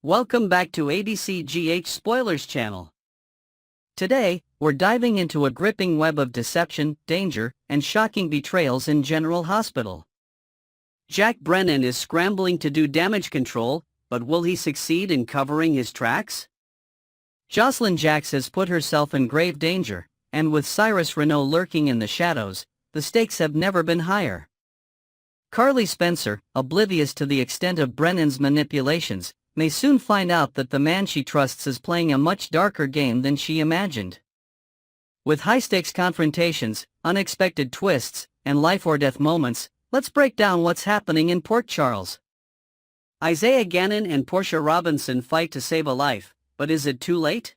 Welcome back to ABCGH Spoilers channel. Today, we're diving into a gripping web of deception, danger, and shocking betrayals in General Hospital. Jack Brennan is scrambling to do damage control, but will he succeed in covering his tracks? Jocelyn Jacks has put herself in grave danger, and with Cyrus Renault lurking in the shadows, the stakes have never been higher. Carly Spencer, oblivious to the extent of Brennan's manipulations, may soon find out that the man she trusts is playing a much darker game than she imagined. With high-stakes confrontations, unexpected twists, and life-or-death moments, let's break down what's happening in Port Charles. Isaiah Gannon and Portia Robinson fight to save a life, but is it too late?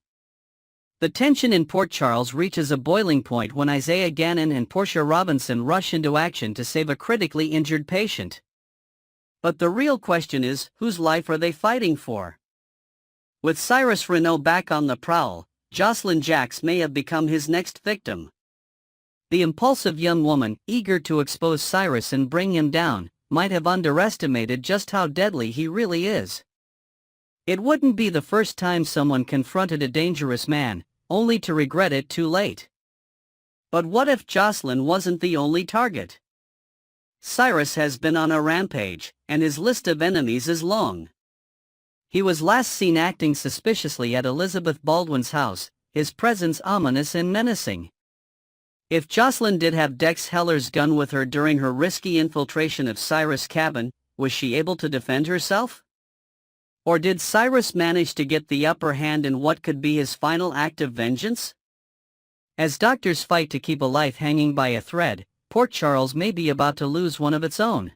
The tension in Port Charles reaches a boiling point when Isaiah Gannon and Portia Robinson rush into action to save a critically injured patient. But the real question is, whose life are they fighting for? With Cyrus Renault back on the prowl, Jocelyn Jacks may have become his next victim. The impulsive young woman, eager to expose Cyrus and bring him down, might have underestimated just how deadly he really is. It wouldn't be the first time someone confronted a dangerous man, only to regret it too late. But what if Jocelyn wasn't the only target? Cyrus has been on a rampage, and his list of enemies is long. He was last seen acting suspiciously at Elizabeth Baldwin's house, his presence ominous and menacing. If Jocelyn did have Dex Heller's gun with her during her risky infiltration of Cyrus' cabin, was she able to defend herself? Or did Cyrus manage to get the upper hand in what could be his final act of vengeance? As doctors fight to keep a life hanging by a thread, Port Charles may be about to lose one of its own.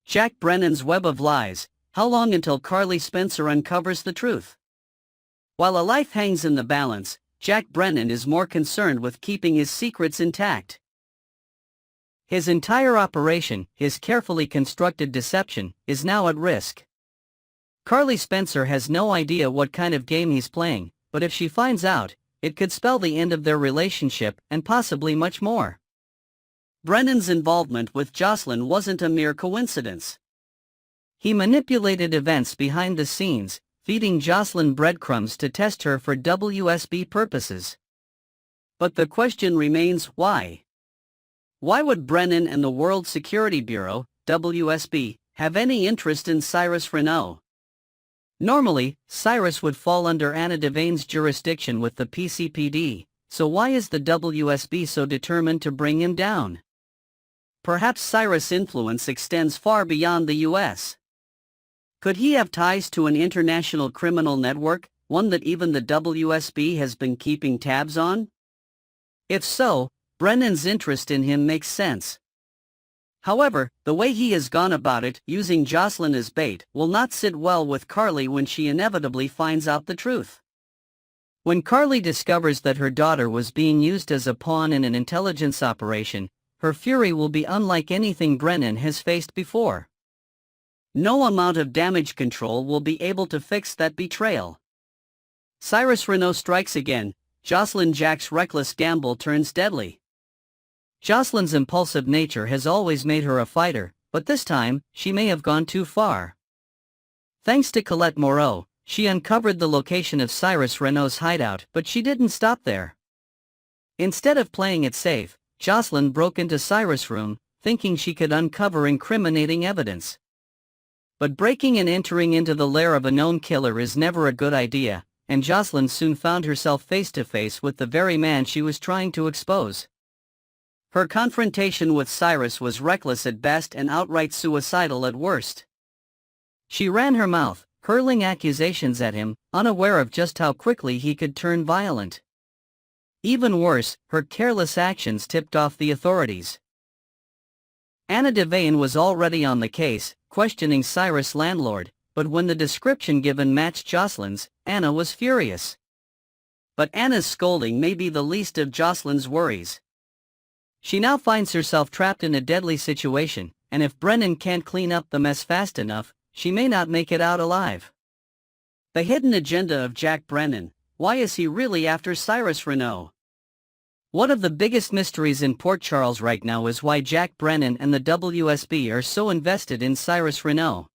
Jack Brennan's web of lies, how long until Carly Spencer uncovers the truth? While a life hangs in the balance, Jack Brennan is more concerned with keeping his secrets intact. His entire operation, his carefully constructed deception, is now at risk. Carly Spencer has no idea what kind of game he's playing, but if she finds out, it could spell the end of their relationship and possibly much more. Brennan's involvement with Jocelyn wasn't a mere coincidence. He manipulated events behind the scenes, feeding Jocelyn breadcrumbs to test her for WSB purposes. But the question remains, why? Why would Brennan and the World Security Bureau, WSB, have any interest in Cyrus Renault? Normally, Cyrus would fall under Anna Devane's jurisdiction with the PCPD, so why is the WSB so determined to bring him down? Perhaps Cyrus' influence extends far beyond the US. Could he have ties to an international criminal network, one that even the WSB has been keeping tabs on? If so, Brennan's interest in him makes sense. However, the way he has gone about it, using Jocelyn as bait, will not sit well with Carly when she inevitably finds out the truth. When Carly discovers that her daughter was being used as a pawn in an intelligence operation, her fury will be unlike anything Brennan has faced before. No amount of damage control will be able to fix that betrayal. Cyrus Renault strikes again. Jocelyn Jacks' reckless gamble turns deadly. Jocelyn's impulsive nature has always made her a fighter, but this time, she may have gone too far. Thanks to Colette Moreau, she uncovered the location of Cyrus Renault's hideout, but she didn't stop there. Instead of playing it safe, Jocelyn broke into Cyrus' room, thinking she could uncover incriminating evidence. But breaking and entering into the lair of a known killer is never a good idea, and Jocelyn soon found herself face to face with the very man she was trying to expose. Her confrontation with Cyrus was reckless at best and outright suicidal at worst. She ran her mouth, hurling accusations at him, unaware of just how quickly he could turn violent. Even worse, her careless actions tipped off the authorities. Anna Devane was already on the case, questioning Cyrus' landlord, but when the description given matched Jocelyn's, Anna was furious. But Anna's scolding may be the least of Jocelyn's worries. She now finds herself trapped in a deadly situation, and if Brennan can't clean up the mess fast enough, she may not make it out alive. The hidden agenda of Jack Brennan. Why is he really after Cyrus Renault? One of the biggest mysteries in Port Charles right now is why Jack Brennan and the WSB are so invested in Cyrus Renault.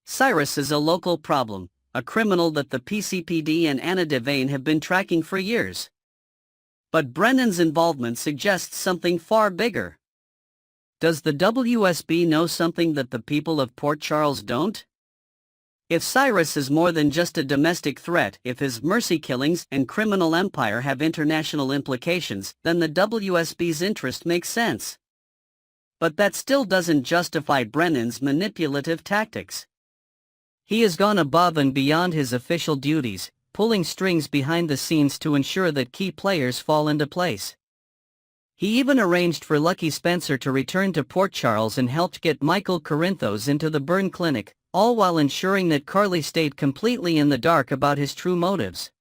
Cyrus is a local problem, a criminal that the PCPD and Anna Devane have been tracking for years. But Brennan's involvement suggests something far bigger. Does the WSB know something that the people of Port Charles don't? If Cyrus is more than just a domestic threat, if his mercy killings and criminal empire have international implications, then the WSB's interest makes sense. But that still doesn't justify Brennan's manipulative tactics. He has gone above and beyond his official duties, pulling strings behind the scenes to ensure that key players fall into place. He even arranged for Lucky Spencer to return to Port Charles and helped get Michael Corinthos into the burn clinic, all while ensuring that Carly stayed completely in the dark about his true motives.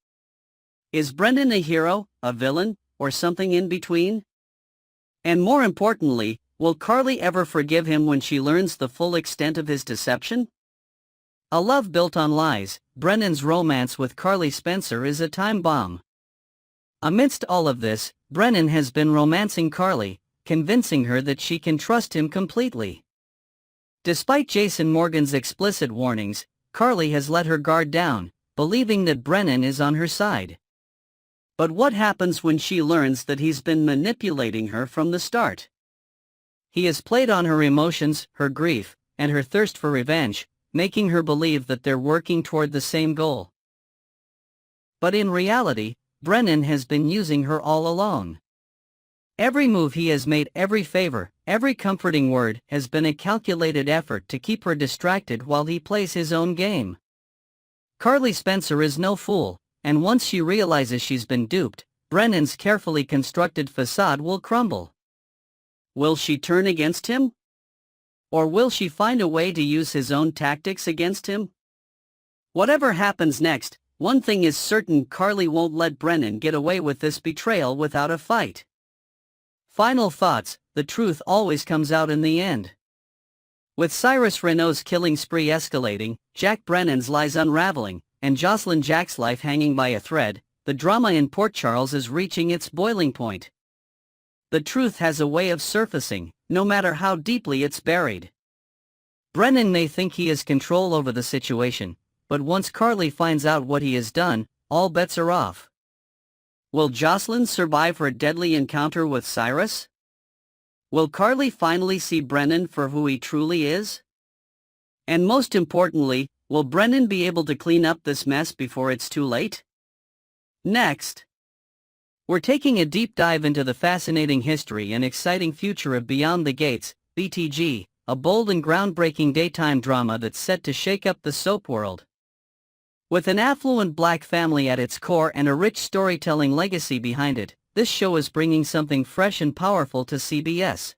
Is Brennan a hero, a villain, or something in between? And more importantly, will Carly ever forgive him when she learns the full extent of his deception? A love built on lies, Brennan's romance with Carly Spencer is a time bomb. Amidst all of this, Brennan has been romancing Carly, convincing her that she can trust him completely. Despite Jason Morgan's explicit warnings, Carly has let her guard down, believing that Brennan is on her side. But what happens when she learns that he's been manipulating her from the start? He has played on her emotions, her grief, and her thirst for revenge, making her believe that they're working toward the same goal. But in reality, Brennan has been using her all along. Every move he has made, every favor, every comforting word has been a calculated effort to keep her distracted while he plays his own game. Carly Spencer is no fool, and once she realizes she's been duped, Brennan's carefully constructed facade will crumble. Will she turn against him? Or will she find a way to use his own tactics against him? Whatever happens next, one thing is certain: Carly won't let Brennan get away with this betrayal without a fight. Final thoughts: the truth always comes out in the end. With Cyrus Renault's killing spree escalating, Jack Brennan's lies unraveling, and Jocelyn Jack's life hanging by a thread, the drama in Port Charles is reaching its boiling point. The truth has a way of surfacing, no matter how deeply it's buried. Brennan may think he has control over the situation, but once Carly finds out what he has done, all bets are off. Will Jocelyn survive her deadly encounter with Cyrus? Will Carly finally see Brennan for who he truly is? And most importantly, will Brennan be able to clean up this mess before it's too late? Next, we're taking a deep dive into the fascinating history and exciting future of Beyond the Gates, BTG, a bold and groundbreaking daytime drama that's set to shake up the soap world. With an affluent black family at its core and a rich storytelling legacy behind it, this show is bringing something fresh and powerful to CBS.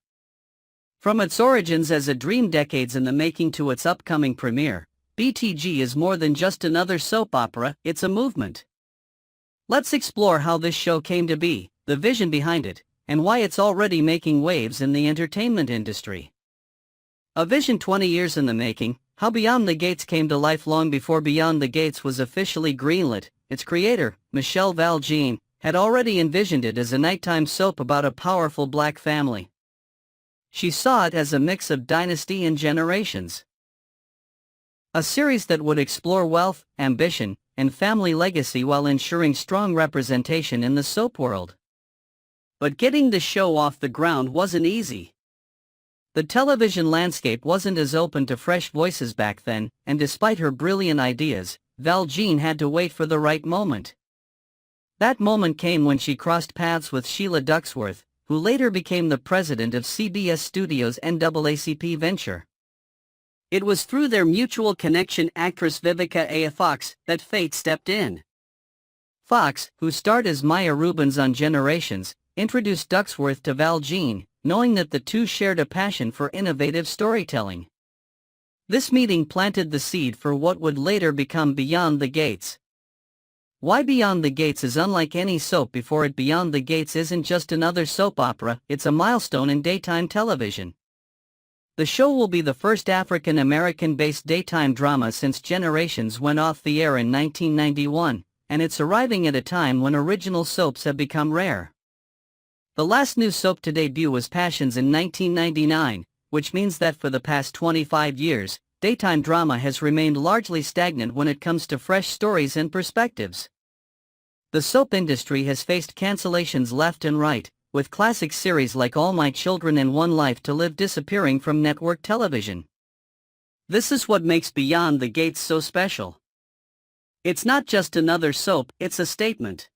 From its origins as a dream decades in the making to its upcoming premiere, BTG is more than just another soap opera, it's a movement. Let's explore how this show came to be, the vision behind it, and why it's already making waves in the entertainment industry. A vision 20 years in the making, how Beyond the Gates came to life long before Beyond the Gates was officially greenlit. Its creator, Michelle Val Jean, had already envisioned it as a nighttime soap about a powerful black family. She saw it as a mix of dynasty and generations. A series that would explore wealth, ambition, and family legacy while ensuring strong representation in the soap world. But getting the show off the ground wasn't easy. The television landscape wasn't as open to fresh voices back then, and despite her brilliant ideas, Val Jean had to wait for the right moment. That moment came when she crossed paths with Sheila Ducksworth, who later became the president of CBS Studios' NAACP venture. It was through their mutual connection, actress Vivica A. Fox, that fate stepped in. Fox, who starred as Maya Rubens on Generations, introduced Ducksworth to Val Jean, knowing that the two shared a passion for innovative storytelling. This meeting planted the seed for what would later become Beyond the Gates. Why Beyond the Gates is unlike any soap before it? Beyond the Gates isn't just another soap opera, it's a milestone in daytime television. The show will be the first African American-based daytime drama since Generations went off the air in 1991, and it's arriving at a time when original soaps have become rare. The last new soap to debut was Passions in 1999, which means that for the past 25 years, daytime drama has remained largely stagnant when it comes to fresh stories and perspectives. The soap industry has faced cancellations left and right, with classic series like All My Children and One Life to Live disappearing from network television. This is what makes Beyond the Gates so special. It's not just another soap, it's a statement.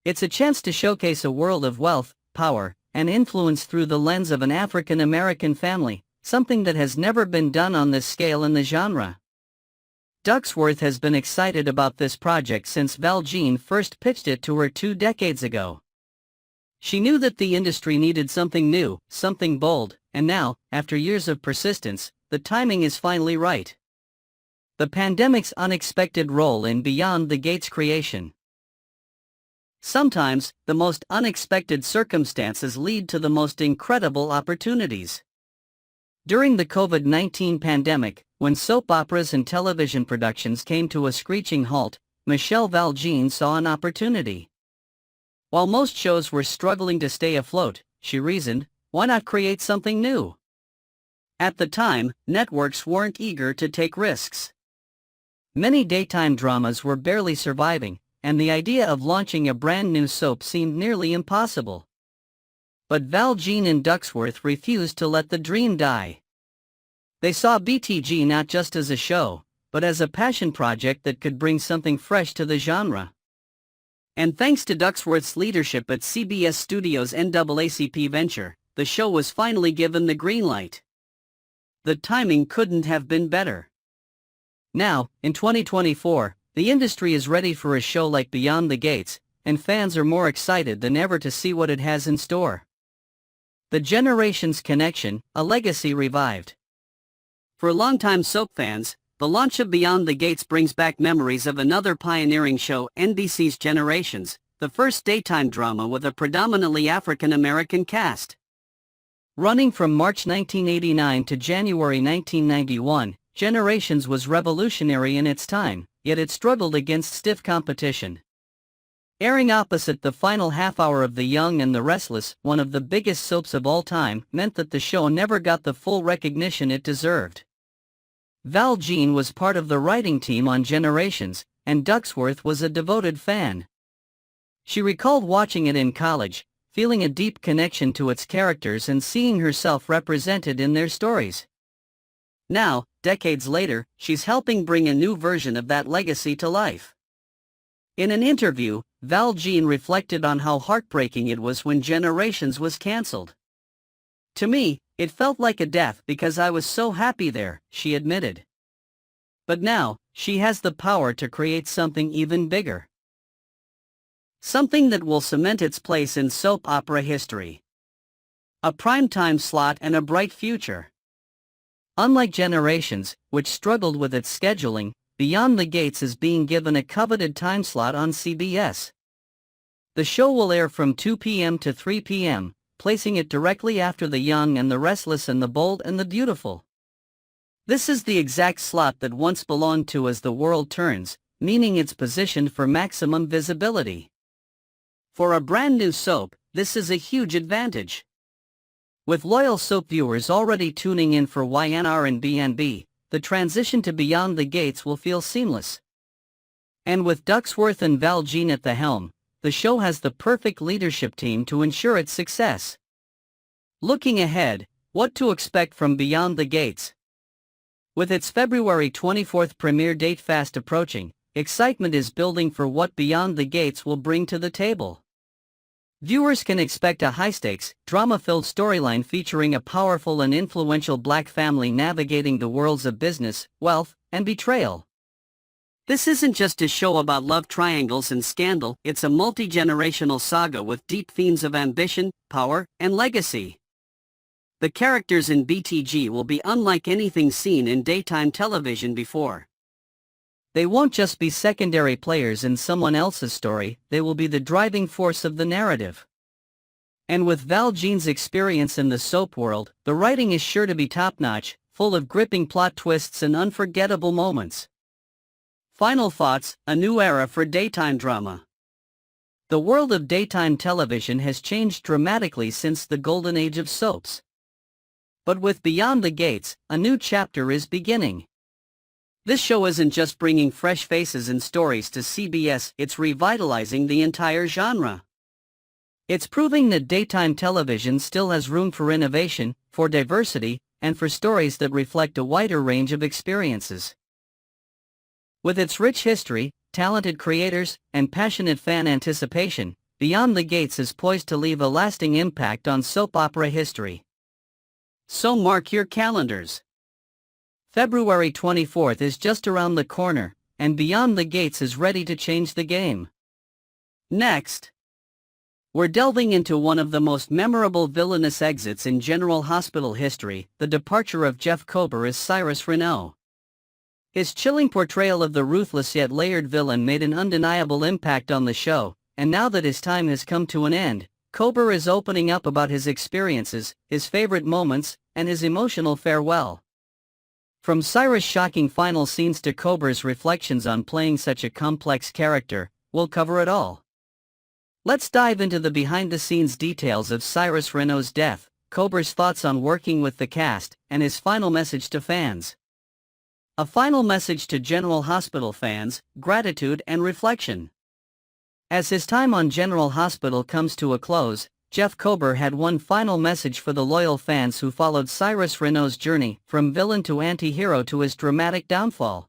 It's a chance to showcase a world of wealth, power, and influence through the lens of an African American family, something that has never been done on this scale in the genre. Ducksworth has been excited about this project since Val Jean first pitched it to her 2 decades ago. She knew that the industry needed something new, something bold, and now, after years of persistence, the timing is finally right. The pandemic's unexpected role in Beyond the Gates creation. Sometimes, the most unexpected circumstances lead to the most incredible opportunities. During the COVID-19 pandemic, when soap operas and television productions came to a screeching halt, Michelle Val Jean saw an opportunity. While most shows were struggling to stay afloat, she reasoned, why not create something new? At the time, networks weren't eager to take risks. Many daytime dramas were barely surviving, and the idea of launching a brand new soap seemed nearly impossible. But Val Jean and Ducksworth refused to let the dream die. They saw BTG not just as a show, but as a passion project that could bring something fresh to the genre. And thanks to Ducksworth's leadership at CBS Studios' NAACP venture, the show was finally given the green light. The timing couldn't have been better. Now, in 2024, the industry is ready for a show like Beyond the Gates, and fans are more excited than ever to see what it has in store. The Generations Connection, a legacy revived. For longtime soap fans, the launch of Beyond the Gates brings back memories of another pioneering show, NBC's Generations, the first daytime drama with a predominantly African American cast. Running from March 1989 to January 1991, Generations was revolutionary in its time, yet it struggled against stiff competition. Airing opposite the final half hour of The Young and the Restless, one of the biggest soaps of all time, meant that the show never got the full recognition it deserved. Val Jean was part of the writing team on Generations, and Ducksworth was a devoted fan. She recalled watching it in college, feeling a deep connection to its characters and seeing herself represented in their stories. Now, decades later, she's helping bring a new version of that legacy to life. In an interview, Val Jean reflected on how heartbreaking it was when Generations was cancelled. To me, it felt like a death because I was so happy there, she admitted. But now, she has the power to create something even bigger. Something that will cement its place in soap opera history. A primetime slot and a bright future. Unlike Generations, which struggled with its scheduling, Beyond the Gates is being given a coveted time slot on CBS. The show will air from 2 p.m. to 3 p.m., placing it directly after The Young and the Restless and the Bold and the Beautiful. This is the exact slot that once belonged to As the World Turns, meaning it's positioned for maximum visibility. For a brand new soap, this is a huge advantage. With loyal soap viewers already tuning in for YNR and BNB, the transition to Beyond the Gates will feel seamless. And with Ducksworth and Val Jean at the helm, the show has the perfect leadership team to ensure its success. Looking ahead, what to expect from Beyond the Gates? With its February 24th premiere date fast approaching, excitement is building for what Beyond the Gates will bring to the table. Viewers can expect a high-stakes, drama-filled storyline featuring a powerful and influential black family navigating the worlds of business, wealth, and betrayal. This isn't just a show about love triangles and scandal, it's a multi-generational saga with deep themes of ambition, power, and legacy. The characters in BTG will be unlike anything seen in daytime television before. They won't just be secondary players in someone else's story, they will be the driving force of the narrative. And with Val Jean's experience in the soap world, the writing is sure to be top-notch, full of gripping plot twists and unforgettable moments. Final thoughts, a new era for daytime drama. The world of daytime television has changed dramatically since the golden age of soaps. But with Beyond the Gates, a new chapter is beginning. This show isn't just bringing fresh faces and stories to CBS, it's revitalizing the entire genre. It's proving that daytime television still has room for innovation, for diversity, and for stories that reflect a wider range of experiences. With its rich history, talented creators, and passionate fan anticipation, Beyond the Gates is poised to leave a lasting impact on soap opera history. So mark your calendars. February 24th is just around the corner, and Beyond the Gates is ready to change the game. Next, we're delving into one of the most memorable villainous exits in General Hospital history, the departure of Jeff Kober as Cyrus Renaud. His chilling portrayal of the ruthless yet layered villain made an undeniable impact on the show, and now that his time has come to an end, Kober is opening up about his experiences, his favorite moments, and his emotional farewell. From Cyrus' shocking final scenes to Kober's reflections on playing such a complex character, we'll cover it all. Let's dive into the behind-the-scenes details of Cyrus Renaud's death, Kober's thoughts on working with the cast, and his final message to fans. A final message to General Hospital fans: gratitude and reflection. As his time on General Hospital comes to a close, Jeff Kober had one final message for the loyal fans who followed Cyrus Renaud's journey, from villain to anti-hero to his dramatic downfall.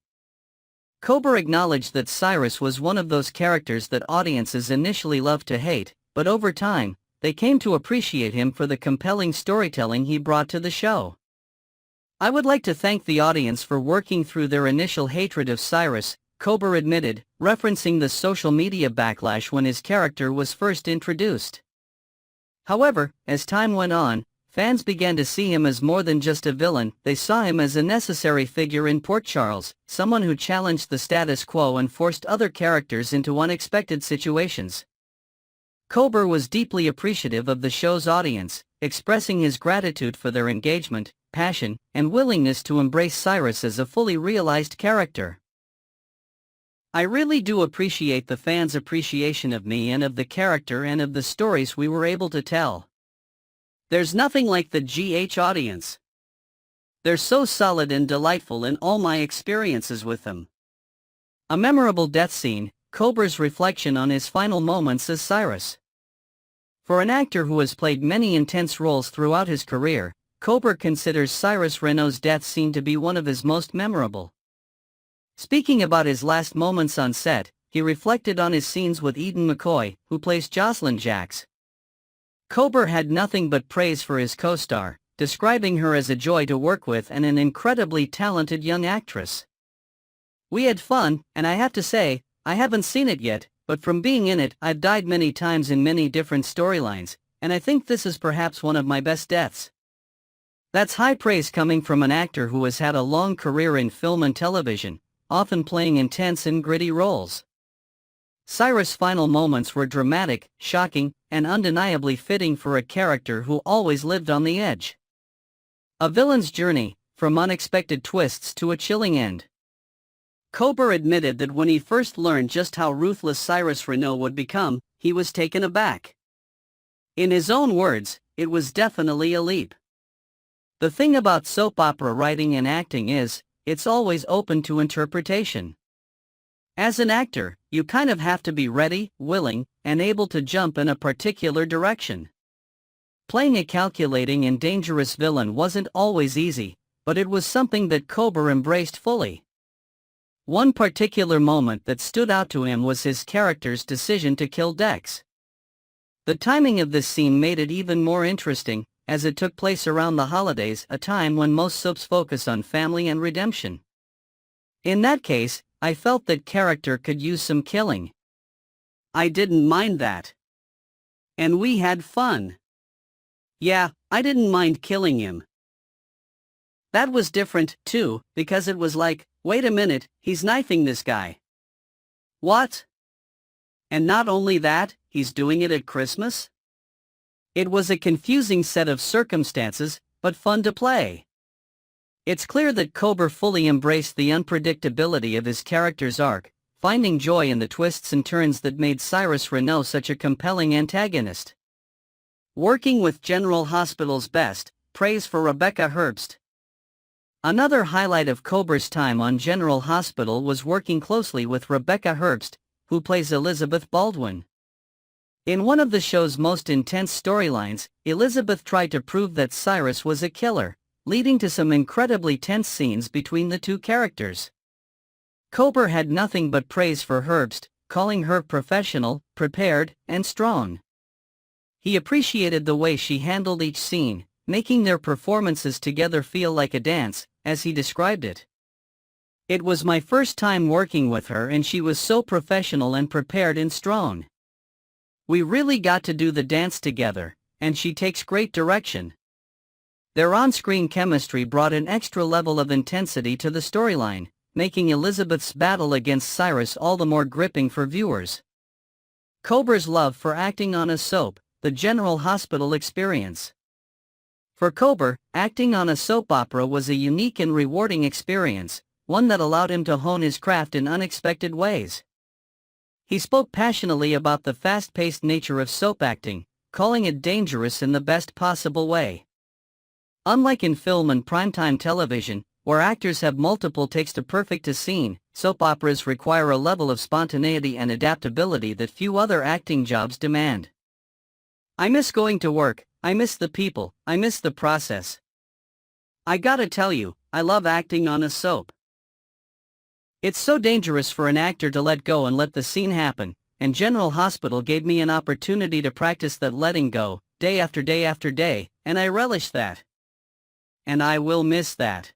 Kober acknowledged that Cyrus was one of those characters that audiences initially loved to hate, but over time, they came to appreciate him for the compelling storytelling he brought to the show. "I would like to thank the audience for working through their initial hatred of Cyrus," Kober admitted, referencing the social media backlash when his character was first introduced. However, as time went on, fans began to see him as more than just a villain. They saw him as a necessary figure in Port Charles, someone who challenged the status quo and forced other characters into unexpected situations. Kober was deeply appreciative of the show's audience, expressing his gratitude for their engagement, passion, and willingness to embrace Cyrus as a fully realized character. "I really do appreciate the fans' appreciation of me and of the character and of the stories we were able to tell. There's nothing like the GH audience. They're so solid and delightful in all my experiences with them." A memorable death scene, Kober's reflection on his final moments as Cyrus. For an actor who has played many intense roles throughout his career, Kober considers Cyrus Renaud's death scene to be one of his most memorable. Speaking about his last moments on set, he reflected on his scenes with Eden McCoy, who plays Jocelyn Jacks. Kober had nothing but praise for his co-star, describing her as a joy to work with and an incredibly talented young actress. "We had fun, and I have to say, I haven't seen it yet, but from being in it, I've died many times in many different storylines, and I think this is perhaps one of my best deaths." That's high praise coming from an actor who has had a long career in film and television, often playing intense and gritty roles. Cyrus' final moments were dramatic, shocking, and undeniably fitting for a character who always lived on the edge. A villain's journey, from unexpected twists to a chilling end. Kober admitted that when he first learned just how ruthless Cyrus Renaud would become, he was taken aback. In his own words, "It was definitely a leap." The thing about soap opera writing and acting is, it's always open to interpretation. As an actor, you kind of have to be ready, willing, and able to jump in a particular direction. Playing a calculating and dangerous villain wasn't always easy, but it was something that Kober embraced fully. One particular moment that stood out to him was his character's decision to kill Dex. The timing of this scene made it even more interesting, as it took place around the holidays, a time when most soaps focus on family and redemption. In that case, I felt that character could use some killing. I didn't mind that. And we had fun. Yeah, I didn't mind killing him. That was different, too, because it was like, wait a minute, he's knifing this guy. What? And not only that, he's doing it at Christmas? It was a confusing set of circumstances, but fun to play. It's clear that Kober fully embraced the unpredictability of his character's arc, finding joy in the twists and turns that made Cyrus Renaud such a compelling antagonist. Working with General Hospital's best, praise for Rebecca Herbst. Another highlight of Kober's time on General Hospital was working closely with Rebecca Herbst, who plays Elizabeth Baldwin. In one of the show's most intense storylines, Elizabeth tried to prove that Cyrus was a killer, leading to some incredibly tense scenes between the two characters. Kober had nothing but praise for Herbst, calling her professional, prepared, and strong. He appreciated the way she handled each scene, making their performances together feel like a dance, as he described it. It was my first time working with her and she was so professional and prepared and strong. We really got to do the dance together, and she takes great direction. Their on-screen chemistry brought an extra level of intensity to the storyline, making Elizabeth's battle against Cyrus all the more gripping for viewers. Kober's love for acting on a soap, the General Hospital experience. For Kober, acting on a soap opera was a unique and rewarding experience, one that allowed him to hone his craft in unexpected ways. He spoke passionately about the fast-paced nature of soap acting, calling it dangerous in the best possible way. Unlike in film and primetime television, where actors have multiple takes to perfect a scene, soap operas require a level of spontaneity and adaptability that few other acting jobs demand. I miss going to work, I miss the people, I miss the process. I gotta tell you, I love acting on a soap. It's so dangerous for an actor to let go and let the scene happen, and General Hospital gave me an opportunity to practice that letting go, day after day after day, and I relish that. And I will miss that.